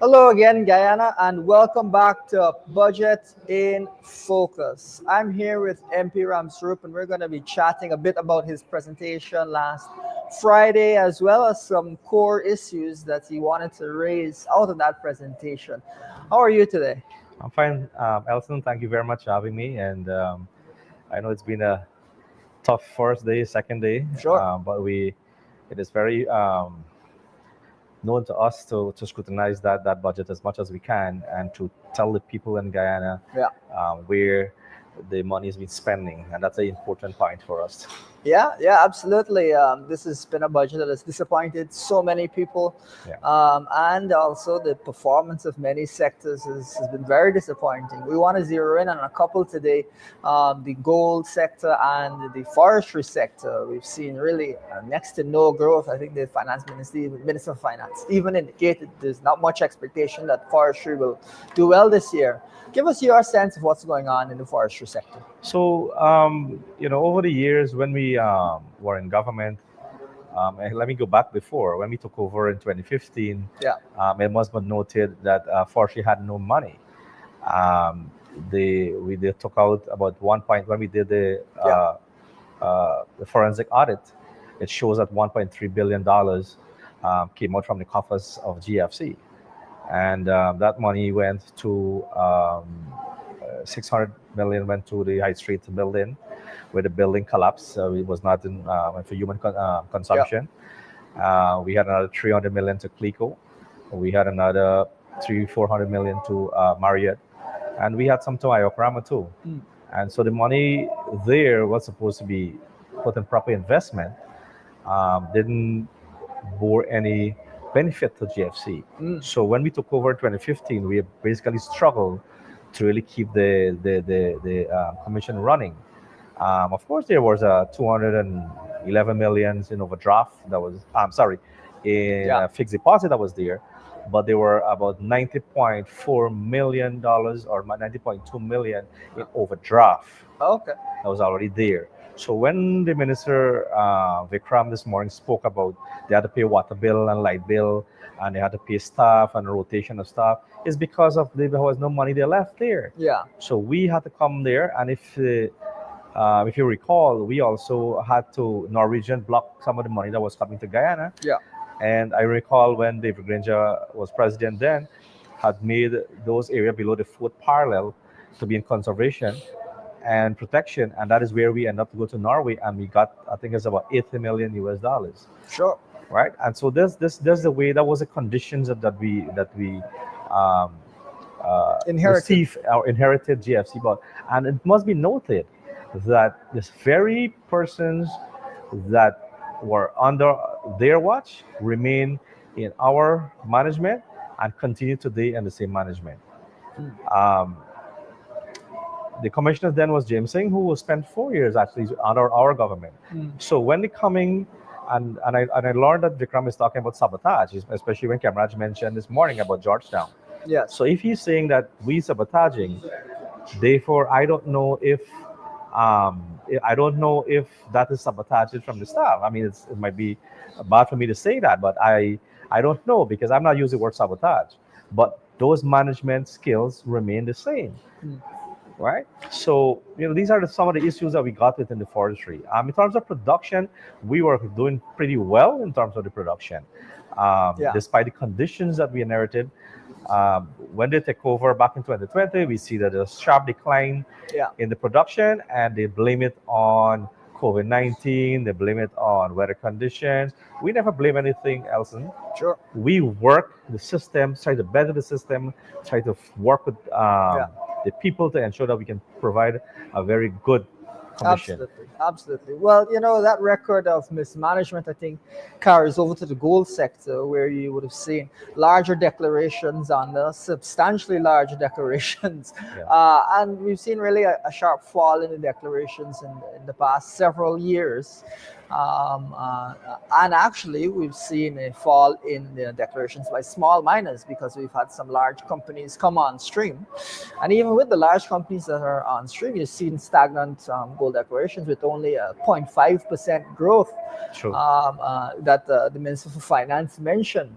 Hello again, Guyana, and welcome back to Budget in Focus. I'm here with MP Ramsaroop, and we're going to be chatting a bit about his presentation last Friday, as well as some core issues that he wanted to raise out of that presentation. How are you today? I'm fine, Elton. Thank you very much for having me. And I know it's been a tough first day, second day, Sure. but it is very known to us to scrutinize that budget as much as we can and to tell the people in Guyana Yeah. where the money has been spending, and that's an important point for us. Yeah, absolutely. This has been a budget that has disappointed so many people, Yeah. and also the performance of many sectors has been very disappointing. We want to zero in on a couple today, the gold sector and the forestry sector. We've seen really next to no growth. I think the Minister of Finance, even indicated there's not much expectation that forestry will do well this year. Give us your sense of what's going on in the forestry sector. So, over the years when we were in government, and let me go back before when we took over in 2015. Yeah, It must be noted that forestry had no money. Um, they took out about 1 point when we did yeah, the forensic audit. It shows that 1.3 billion dollars came out from the coffers of GFC, and that money went to 600 million went to the High Street building, where the building collapsed. So it was not for human yeah. consumption. We had another 300 million to Clico. We had another 400 million to Marriott, and we had some to Iokrama too. Mm. And so the money there was supposed to be put in proper investment. Didn't bore any benefit to GFC. Mm. So when we took over in 2015, we basically struggled to really keep the commission running. Of course, there was a 211 millions in overdraft that was, I'm sorry, in Yeah. fixed deposit that was there, but there were about $90.4 million or 90.2 million in overdraft Okay. that was already there. So when the minister Vikram this morning spoke about they had to pay water bill and light bill and they had to pay staff and rotation of staff, it's because of there was no money there left there. Yeah. So we had to come there, and if you recall, we also had to Norwegian block some of the money that was coming to Guyana. Yeah. And I recall when David Granger was president then, had made those areas below the fourth parallel to be in conservation and protection, and that is where we end up to go to Norway, and we got I think it's about 80 million US dollars, Sure. right? And so there's the way that was the conditions that we um, Inherited. received or inherited GFC, but and it must be noted that this very persons that were under their watch remain in our management and continue today in the same management. Mm. Um, the commissioner then was James Singh, who spent 4 years actually under our government. Mm. So when they coming, and I learned that Vikram is talking about sabotage, especially when Kamraj mentioned this morning about Georgetown. Yes. So if he's saying that we sabotaging, therefore I don't know if that is sabotage from the staff. I mean, it might be bad for me to say that, but I don't know because I'm not using the word sabotage. But those management skills remain the same, Mm. right? So these are some of the issues that we got within the forestry. In terms of production, we were doing pretty well in terms of the production, Yeah. despite the conditions that we inherited. When they take over back in 2020, we see that there's a sharp decline Yeah. in the production, and they blame it on COVID-19. They blame it on weather conditions. We never blame anything else. Sure. We work the system, try to better the system, try to work with Yeah. the people to ensure that we can provide a very good commission. Absolutely. Absolutely. Well, that record of mismanagement, I think, carries over to the gold sector, where you would have seen larger declarations on the substantially larger declarations. Yeah. And we've seen really a sharp fall in the declarations in the past several years. And actually, we've seen a fall in the declarations by small miners because we've had some large companies come on stream. And even with the large companies that are on stream, you've seen stagnant gold declarations with only a 0.5% growth True. that the Minister for Finance mentioned.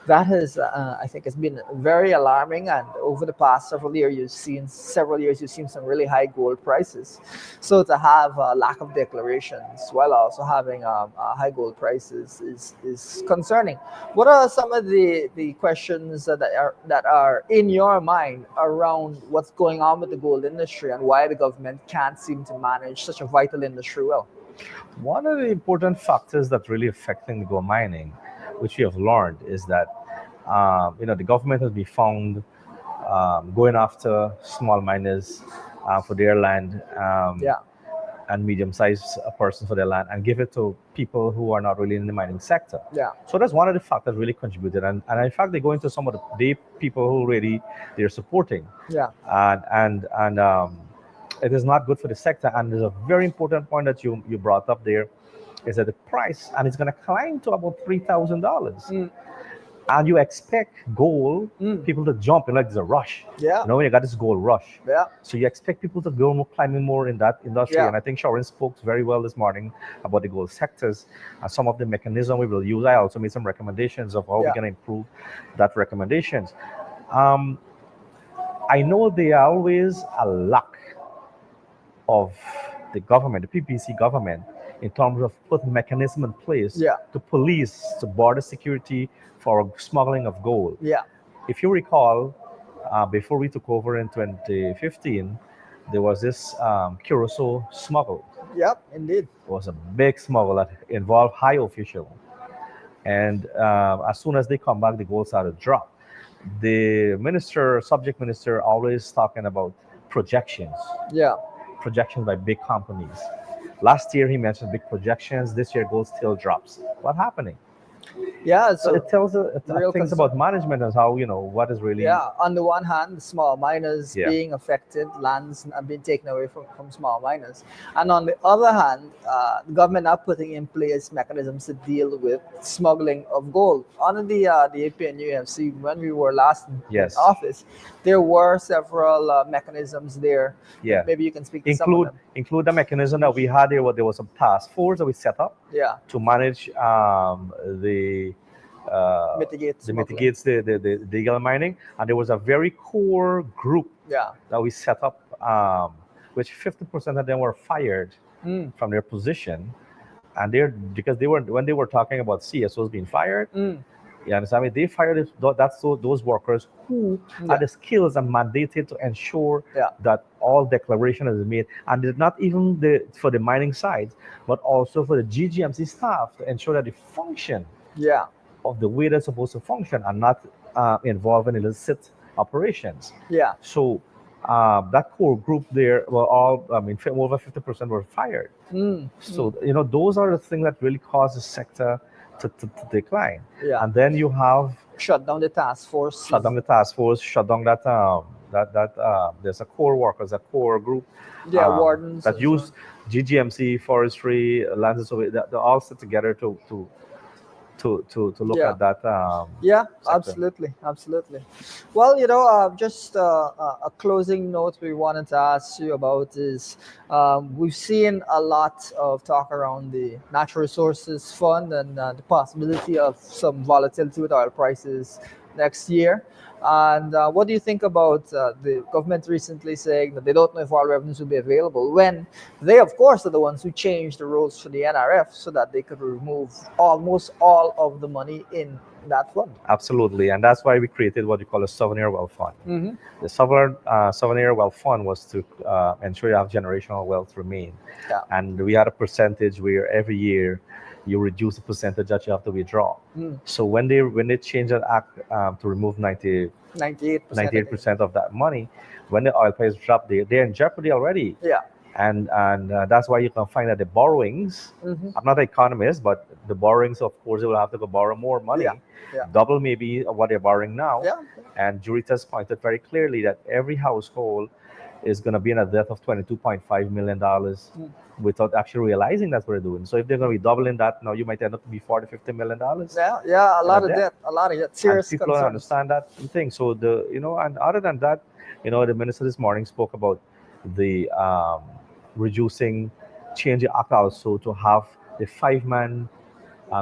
That has, I think, has been very alarming. And over the past several years, you've seen some really high gold prices. So to have a lack of declarations while also having high gold prices is concerning. What are some of the questions that are in your mind around what's going on with the gold industry and why the government can't seem to manage such a vital industry well? One of the important factors that really affecting the gold mining, which we have learned, is that the government has been found going after small miners for their land, Yeah, and medium-sized persons for their land, and give it to people who are not really in the mining sector. yeah, So that's one of the factors really contributed, and in fact they go into some of the people who really they're supporting, yeah, and it is not good for the sector. And there's a very important point that you brought up there, is that the price, and it's going to climb to about $3,000, mm, and you expect gold mm, people to jump in like there's a rush. yeah, When you got this gold rush, yeah, so you expect people to go more climbing more in that industry. yeah, And I think Sharon spoke very well this morning about the gold sectors and some of the mechanism we will use. I also made some recommendations of how we yeah, can improve that recommendations. Um, I know there are always a lack of the government, the PPC government, in terms of putting mechanism in place yeah, to police, to border security for smuggling of gold. yeah, If you recall, before we took over in 2015, there was this Curacao smuggle. yep, indeed. It was a big smuggle that involved high official. And as soon as they come back, the gold started to drop. The minister, subject minister, always talking about projections, Yeah, projections by big companies. Last year he mentioned big projections. This year gold still drops. What's happening? yeah, So so it tells real things concern. about management and how what is really. Yeah, on the one hand, the small miners Yeah. being affected, lands are being taken away from small miners. And on the other hand, the government are putting in place mechanisms to deal with smuggling of gold. Under the APNU UFC, when we were last in Yes. office, there were several mechanisms there. Yeah. Maybe you can speak to some of include them. include the mechanism that we had there. Where there was some task force that we set up Yeah, to manage the uh, mitigate the smuggling. mitigates the illegal mining, and there was a very core group Yeah. that we set up, which 50% of them were fired Mm, from their position, and they're because they were when they were talking about CSOs being fired. mm, You understand me? They fired those workers who yeah, had the skills and mandated to ensure yeah, that all declaration is made, and it's not even for the mining side, but also for the GGMC staff to ensure that the function yeah, of the way they're supposed to function and not involved in illicit operations. yeah. So that core group there were all, I mean, over 50% were fired. Mm, mm, So, those are the things that really cause the sector to decline. yeah. And then you have Shut down the task shut forces. down the task force, shut down that there's a core workers, a core group Yeah, wardens that and so on. use GGMC, forestry, lands and so on. They all sit together to look Yeah, at that yeah, sector. absolutely, absolutely. Well, just a closing note we wanted to ask you about is we've seen a lot of talk around the natural resources fund and the possibility of some volatility with oil prices next year. And what do you think about the government recently saying that they don't know if oil revenues will be available when they, of course, are the ones who changed the rules for the NRF so that they could remove almost all of the money in that fund? Absolutely, and that's why we created what we call a souvenir wealth fund. Mm-hmm. The souvenir wealth fund was to ensure you have generational wealth remain, Yeah. and we had a percentage where every year you reduce the percentage that you have to withdraw. Mm. So when they changed that act to remove 98%, I ninety-eight think. percent of that money, when the oil price dropped, they're in jeopardy already, Yeah. and that's why you can find that the borrowings. Mm-hmm. I'm not an economist, but the borrowings, of course, they will have to go borrow more Yeah. money, Yeah. double maybe of what they're borrowing now. Yeah. And Juritas pointed very clearly that every household is going to be in a debt of $22.5 million Mm. without actually realizing that's what they're doing. So if they're going to be doubling that now, you might end up to be $40-50 million Yeah. Yeah. in a A lot of debt. and Serious people don't concerns. understand that thing. So and other than that, the minister this morning spoke about the reducing, change the act also to have the 5-man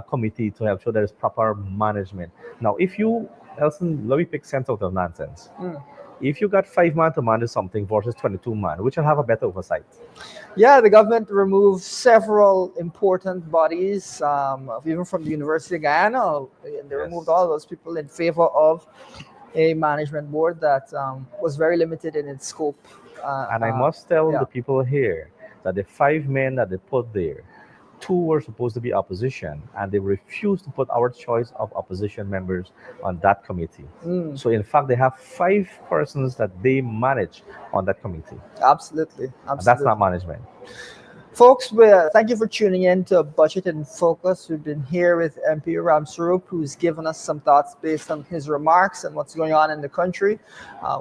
committee to help sure there is proper management. Now, if you, Elson, let me pick sense out of nonsense. Mm. If you got 5 man to manage something versus 22 man, which will have a better oversight? Yeah, the government removed several important bodies, even from the University of Guyana. They removed Yes. all those people in favor of a management board that was very limited in its scope. And I must tell Yeah, the people here that the 5 men that they put there, two were supposed to be opposition, and they refused to put our choice of opposition members on that committee. mm, So, in fact, they have 5 persons that they manage on that committee, absolutely, and that's not absolutely. management. Folks, thank you for tuning in to Budget in Focus. We've been here with MP Ramsaroop, who's given us some thoughts based on his remarks and what's going on in the country.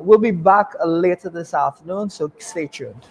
We'll be back later this afternoon, so stay tuned.